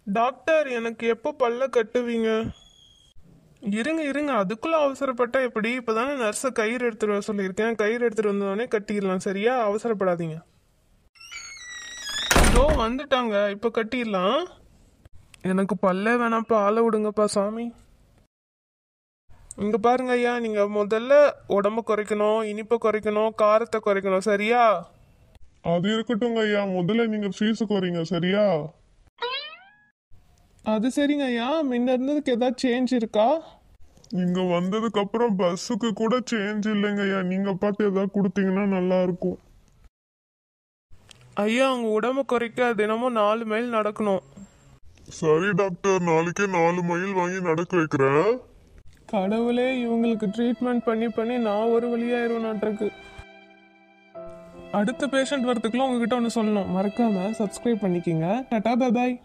Doctor, எனக்கு எப்போ பல்ல கட்டுவீங்க? இருங்க இருங்க, அதுக்குள்ள அவசரப்பட்டா எப்படி? இப்பதானே நர்ஸை கயிறு எடுத்துட்டு வர சொல்லியிருக்கேன். கயிறு எடுத்துட்டு வந்தோடனே கட்டிடலாம், சரியா? அவசரப்படாதீங்க. இதோ வந்துட்டாங்க, இப்போ கட்டிடலாம். எனக்கு பல்லே வேணாம்ப்பா, ஆளை விடுங்கப்பா சாமி. இங்க பாருங்க ஐயா, நீங்க முதல்ல உடம்ப குறைக்கணும், இனிப்பை குறைக்கணும், காரத்தை குறைக்கணும், சரியா? அது இருக்கட்டும் ஐயா, முதல்ல நீங்க ஃபீஸ் குறைங்க, சரியா? அது சரிங்க ஐயா, முன்ன இருந்ததுக்கு ஏதாவது சேஞ்ச் இருக்கா? நீங்க வந்ததுக்கு அப்புறம் பஸ்ஸுக்கு கூட சேஞ்ச் இல்லைங்க ஐயா. நீங்க பார்த்து ஏதாவது கொடுத்தீங்கன்னா நல்லா இருக்கும். ஐயா, உங்க உடம்ப குறைக்க தினமும் 4 மைல் நடக்கணும். சரி டாக்டர், நாளைக்கே 4 மைல் வாங்கி நடக்க வைக்கிறேன். கடவுளே, இவங்களுக்கு ட்ரீட்மெண்ட் பண்ணி பண்ணி நான் ஒரு வழியாயிருவேனாட்டிருக்கு. அடுத்த பேஷண்ட் வரதுக்குள்ள உங்ககிட்ட ஒன்று சொல்லணும், மறக்காம சப்ஸ்கிரைப் பண்ணிக்கோங்க. டாடா பாய்.